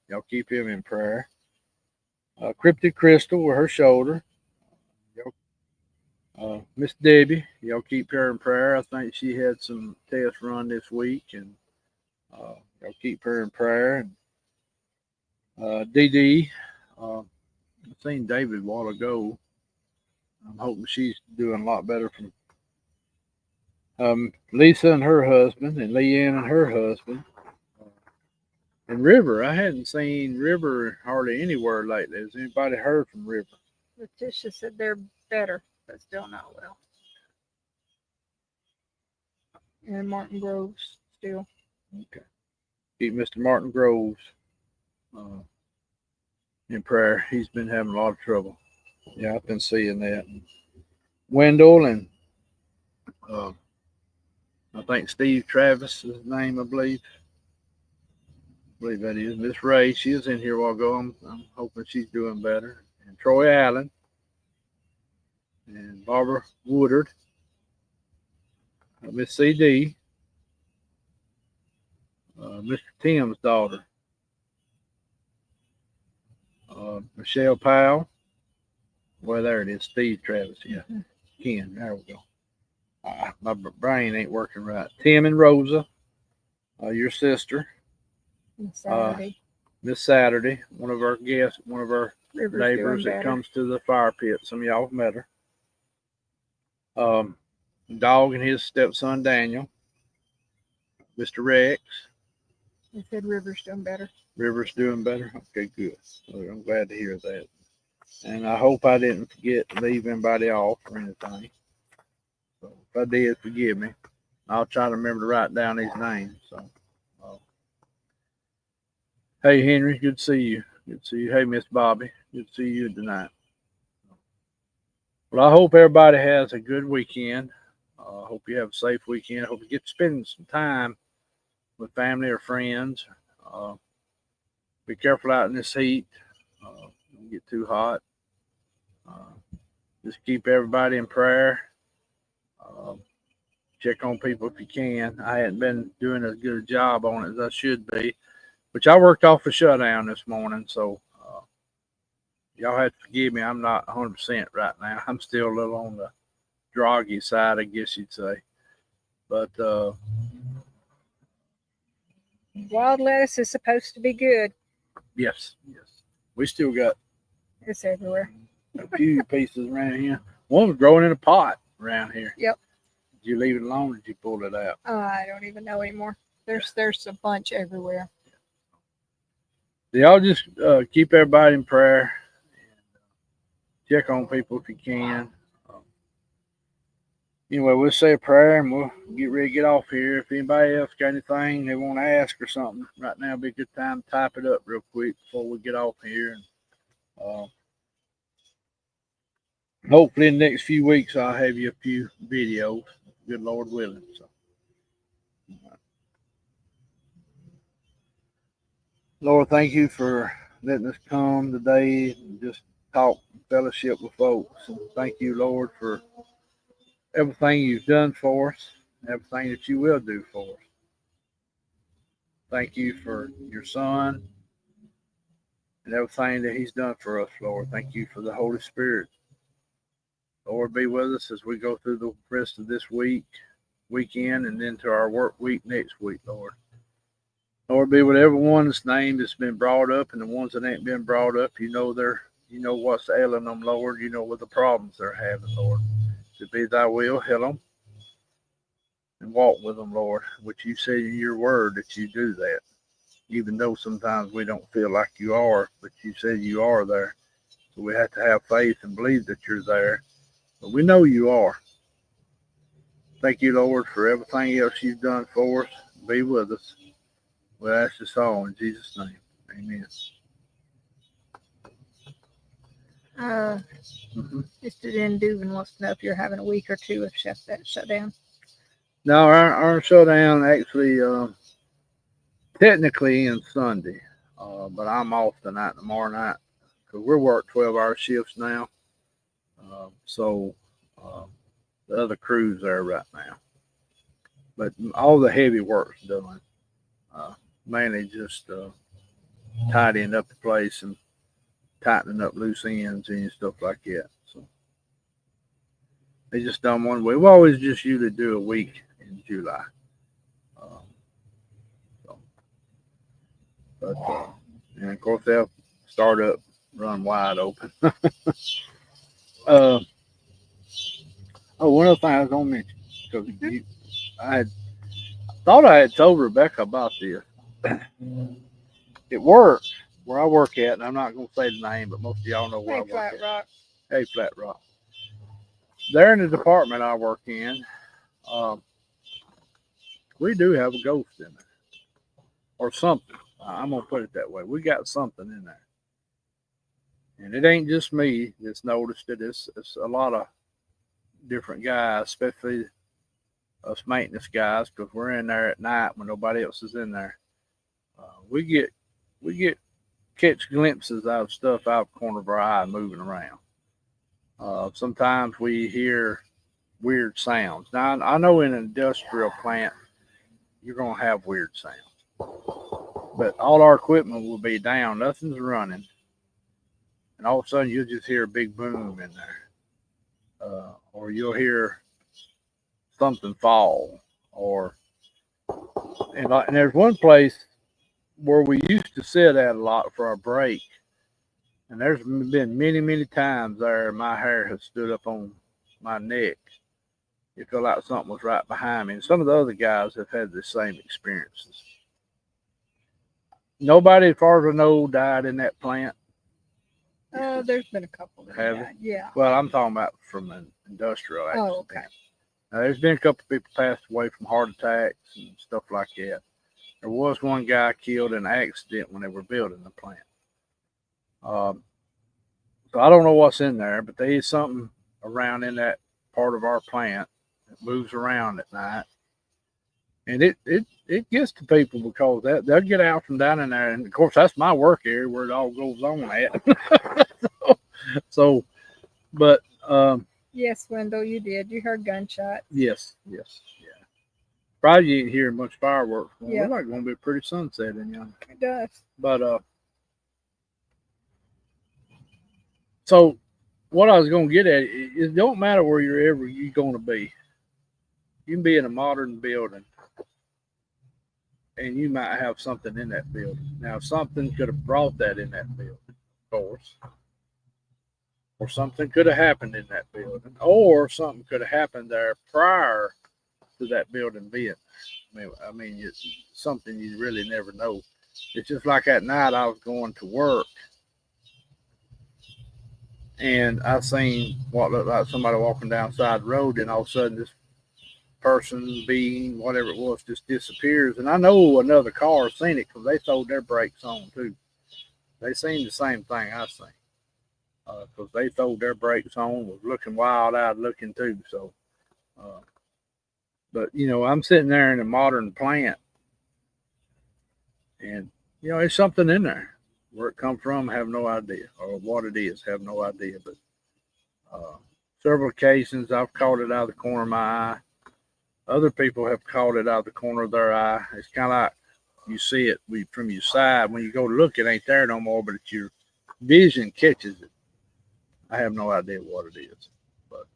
y'all keep him in prayer. Cryptid Crystal with her shoulder. Miss Debbie, y'all keep her in prayer. I think she had some tests run this week, and y'all keep her in prayer. And Dee Dee, I seen David a while ago. I'm hoping she's doing a lot better from Lisa and her husband, and Leanne and her husband. And River, I hadn't seen River hardly anywhere lately. Has anybody heard from River? Letitia said they're better, but still not well. And Martin Groves still. Okay. Keep Mr. Martin Groves in prayer. He's been having a lot of trouble. Yeah, I've been seeing that. Wendell and I think Steve Travis is his name, I believe. I believe that is. Miss Ray, she was in here a while ago. I'm hoping she's doing better. And Troy Allen and Barbara Woodard, Miss CD, Mr. Tim's daughter, Michelle Powell. Well, there it is. Steve Travis. Yeah. Ken. There we go. My brain ain't working right. Tim and Rosa, your sister. Saturday. Miss Saturday, one of our guests, one of our River's neighbors doing that better. comes to the fire pit. Some of y'all have met her. Dog and his stepson Daniel, Mr. Rex. They said River's doing better. River's doing better. Okay, good. Well, I'm glad to hear that. And I hope I didn't forget to leave anybody off or anything. So if I did, forgive me. I'll try to remember to write down these names. So, hey Henry, good to see you. Good to see you. Hey Miss Bobby, good to see you tonight. Well, I hope everybody has a good weekend. I hope you have a safe weekend. I hope you get to spend some time with family or friends. Be careful out in this heat. Don't get too hot. Just keep everybody in prayer. Check on people if you can. I hadn't been doing as good a job on it as I should be, which I worked off a shutdown this morning. So y'all have to forgive me. I'm not 100% right now. I'm still a little on the groggy side, I guess you'd say. But Wild lettuce is supposed to be good. yes, we still got It's everywhere. a few pieces around here. One was growing in a pot around here. Yep. Did you leave it alone or did you pull it out? I don't even know anymore. There's a bunch everywhere. Y'all just keep everybody in prayer. Check on people if you can. Anyway, we'll say a prayer and we'll get ready to get off here. If anybody else got anything they want to ask or something, right now would be a good time to type it up real quick before we get off here. And hopefully in the next few weeks I'll have you a few videos, good Lord willing. So, Lord, thank you for letting us come today and just talk fellowship with folks. And thank you, Lord, for everything you've done for us, everything that you will do for us. Thank you for your son and everything that he's done for us, Lord. Thank you for the Holy Spirit. Lord, be with us as we go through the rest of this weekend, and then to our work week next week, Lord. Lord, be with everyone's name that's been brought up and the ones that ain't been brought up. You know what's ailing them, Lord. You know what the problems they're having, Lord. To be thy will, heal them and walk with them, Lord, which you say in your word that you do that. Even though sometimes we don't feel like you are, but you said you are there. So we have to have faith and believe that you're there. But we know you are. Thank you, Lord, for everything else you've done for us. Be with us. We ask this all in Jesus' name. Amen. Mr. Den Duvin wants to know if you're having a week or two of shutdown. No, our shutdown actually technically ends Sunday, but I'm off tonight, tomorrow night, because we're working 12-hour shifts now. So the other crew's there right now, but all the heavy work's done. Mainly just tidying up the place and tightening up loose ends and stuff like that. So they just done one week. We always just usually do a week in July. And of course they'll start up, run wide open. One other thing I was gonna mention, because I thought I had told Rebecca about this. It works where I work at, and I'm not gonna say the name, but most of y'all know where I work Flat at. Rock. Hey, Flat Rock. There in the department I work in, we do have a ghost in there, or something. I'm gonna put it that way. We got something in there, and it ain't just me that's noticed it. It's a lot of different guys, especially us maintenance guys, because we're in there at night when nobody else is in there. We get catch glimpses of stuff out of the corner of our eye moving around. Sometimes we hear weird sounds. Now I know in an industrial plant you're gonna have weird sounds, but all our equipment will be down, nothing's running, and all of a sudden you'll just hear a big boom in there, or you'll hear something fall, and there's one place where we used to sit at a lot for our break. And there's been many, many times there my hair has stood up on my neck. You feel like something was right behind me. And some of the other guys have had the same experiences. Nobody, as far as I know, died in that plant. There's been a couple that Have died. Yeah. Well, I'm talking about from an industrial accident. Oh, okay. Now, there's been a couple of people passed away from heart attacks and stuff like that. There was one guy killed in an accident when they were building the plant. So I don't know what's in there, but there is something around in that part of our plant that moves around at night. And it gets to people because they'll get out from down in there. And of course, that's my work area where it all goes on at. But Yes, Wendell, you did. You heard gunshots. yes, yeah. Probably you ain't hearing much fireworks. Yeah. We're like going to be a pretty sunset in young. It does. But so what I was going to get at is it don't matter where you're going to be. You can be in a modern building, and you might have something in that building. Now, something could have brought that in that building, of course, or something could have happened in that building, or something could have happened there prior to that building being. I mean, it's something you really never know. It's just like at night I was going to work, and I seen what looked like somebody walking down the side of the road, and all of a sudden this person, being, whatever it was, just disappears. And I know another car seen it because they throwed their brakes on too. They seen the same thing I seen because they throwed their brakes on, was looking wild-eyed looking too. So, but you know, I'm sitting there in a modern plant, and you know, there's something in there. Where it come from, I have no idea, or what it is, have no idea. But several occasions I've caught it out of the corner of my eye. Other people have caught it out of the corner of their eye. It's kind of like you see it from your side. When you go to look, it ain't there no more, but it's your vision catches it. I have no idea what it is. But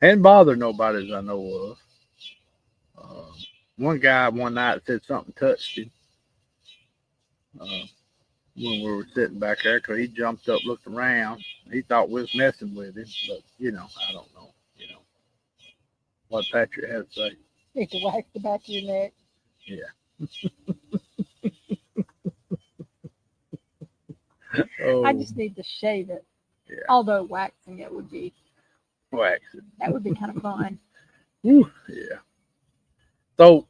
hadn't bothered nobody as I know of. One guy one night said something touched him when we were sitting back there because he jumped up, looked around. He thought we was messing with him, but you know, I don't know. You know what Patrick had to say. Need to wax the back of your neck. Yeah. Oh, I just need to shave it. Yeah. Although waxing it would be. wax it. That would be kind of fun. Whew, yeah. So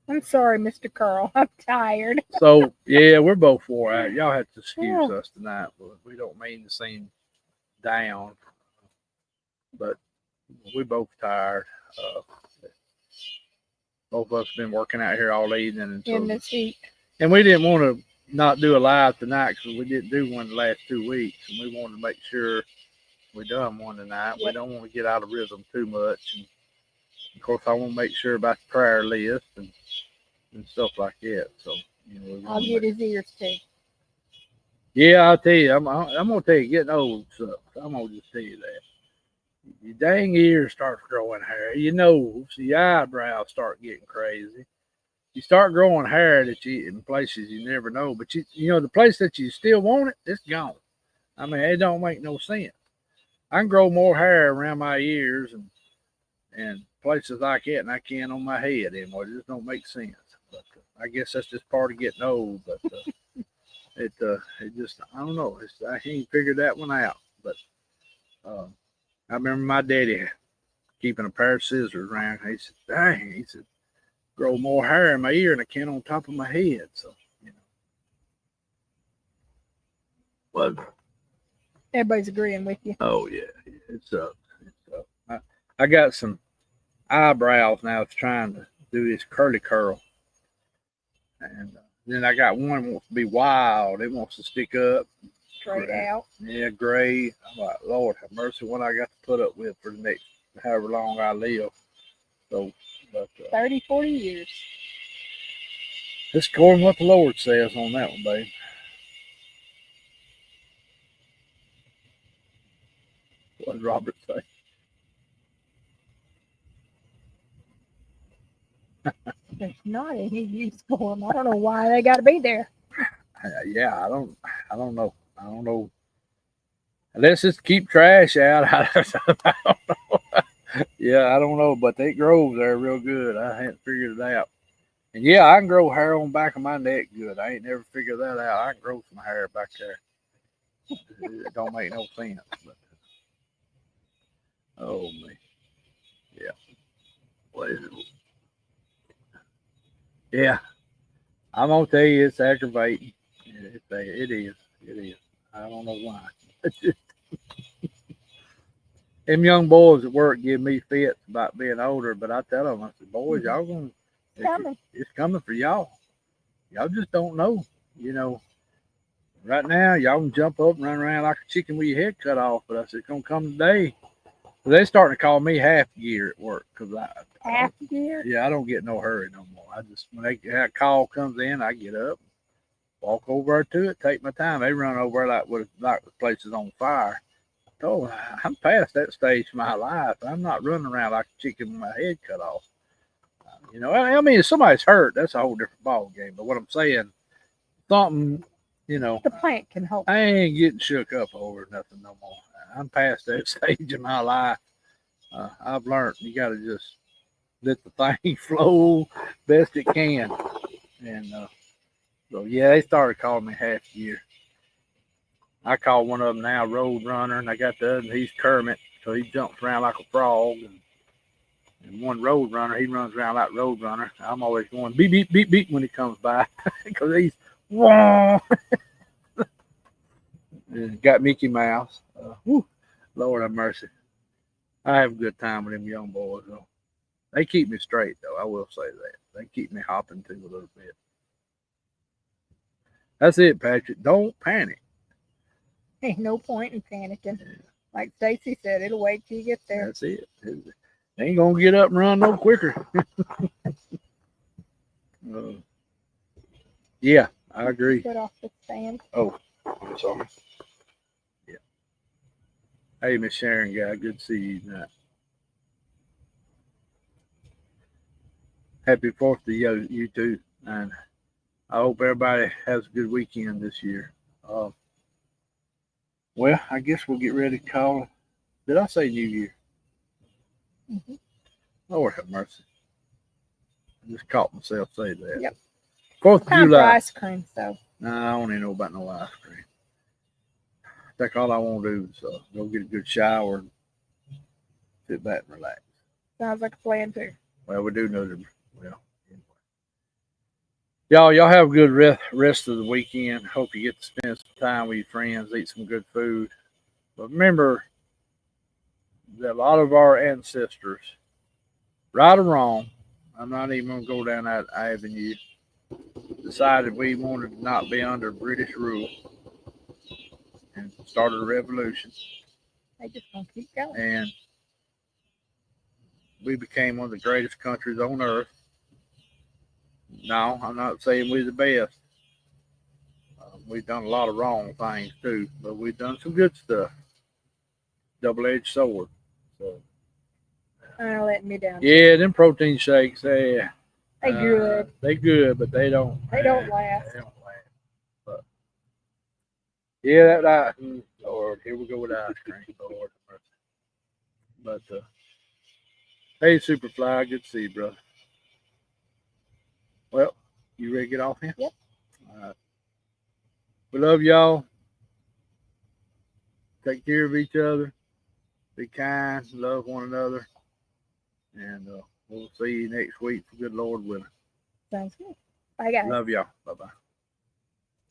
I'm sorry, Mr. Carl. I'm tired. So yeah, we're both wore out. Y'all have to excuse us tonight, but we don't mean to seem down. But we both tired. Both of us been working out here all evening, and so, In this heat. and we didn't want to not do a live tonight because we didn't do one the last 2 weeks, and we wanted to make sure we done one tonight. Yep. We don't want to get out of rhythm too much, and of course, I want to make sure about the prayer list and stuff like that. So, you know, I'll get his ears too. Yeah, I'll tell you, I'm gonna tell you, getting old sucks. I'm gonna just tell you that. Your dang ears start growing hair. Your nose, your eyebrows start getting crazy. You start growing hair that you in places you never know. But you know the place that you still want it, it's gone. I mean, it don't make no sense. I can grow more hair around my ears and places like that than I can on my head anymore. It just don't make sense. But I guess that's just part of getting old. But it just, I don't know. I ain't figured that one out. But I remember my daddy keeping a pair of scissors around. He said, "Dang," he said, "grow more hair in my ear than I can on top of my head." So, you know. Well, Everybody's agreeing with you. oh yeah, it's up. I got some eyebrows now. It's trying to do this curly curl, and then I got one that wants to be wild. It wants to stick up. Straight out. Yeah, gray. I'm like, Lord have mercy, what I got to put up with for the next however long I live. So, but 30, 40 years. just according to what the Lord says on that one, babe. What did Robert say? There's not any use for them. I don't know why they got to be there. Yeah, I don't know. I don't know Let's just keep trash out. I don't know. Yeah, I don't know, but they grow there real good. I hadn't figured it out. And yeah, I can grow hair on the back of my neck good. I ain't never figured that out. I can grow some hair back there. It don't make no sense. But, oh man, yeah. What is it? Yeah, I'm gonna tell you, it's aggravating. It is. It is. I don't know why. Them young boys at work give me fits about being older, but I tell them, I said, boys, y'all gonna, it's coming for y'all. Y'all just don't know. You know, right now, y'all can jump up and run around like a chicken with your head cut off, but I said, it's gonna come today. So they're starting to call me half gear at work because half gear. Yeah, I don't get no hurry no more. I just when that call comes in, I get up, walk over to it, take my time. They run over like the place is on fire. Oh, I'm past that stage of my life. I'm not running around like a chicken with my head cut off. You know, I mean, if somebody's hurt, that's a whole different ball game. But what I'm saying, something, you know, the plant can help. I ain't getting shook up over nothing no more. I'm past that stage of my life. I've learned you got to just let the thing flow best it can. And so, yeah, they started calling me half year. I call one of them now Road Runner, and I got the other, he's Kermit, so he jumps around like a frog. And one Road Runner, he runs around like Road Runner. I'm always going beep, beep, beep, beep when he comes by because he's, whoa. Got Mickey Mouse. Lord have mercy. I have a good time with them young boys, though. They keep me straight, though. I will say that. They keep me hopping too a little bit. That's it, Patrick. Don't panic. Ain't no point in panicking. Like Stacy said, it'll wait till you get there. That's it. They ain't gonna get up and run no quicker. Yeah, I agree. Put off the stand. Oh, I'm sorry. Yeah. Hey, Miss Sharon, guy, good to see you tonight. Happy 4th to you too, and I hope everybody has a good weekend this year. Well, I guess we'll get ready to call it. Did I say New Year? Mm-hmm. Lord have mercy. I just caught myself saying that. Yep. 4th of July. Ice cream, so. Nah, I don't even know about no ice cream. That's all I want to do is go get a good shower and sit back and relax. Sounds like a plan too. Well, we do know that. Well, anyway. Y'all have a good rest of the weekend. Hope you get to spend some time with your friends, eat some good food. But remember that a lot of our ancestors, right or wrong, I'm not even going to go down that avenue, decided we wanted to not be under British rule and started a revolution. They just gonna keep going. And we became one of the greatest countries on earth. No, I'm not saying we're the best. We've done a lot of wrong things too, but we've done some good stuff. Double-edged sword. So, let me down. Yeah, them protein shakes, they good. They good, but they don't. They don't last. They don't last. But yeah, Lord, here we go with ice cream. Lord, but hey, Superfly, good to see you, brother. Well, you ready to get off here? Yep. All right. We love y'all. Take care of each other. Be kind. Love one another. And we'll see you next week for good Lord willing. Sounds good. Bye, guys. Love y'all. Bye-bye.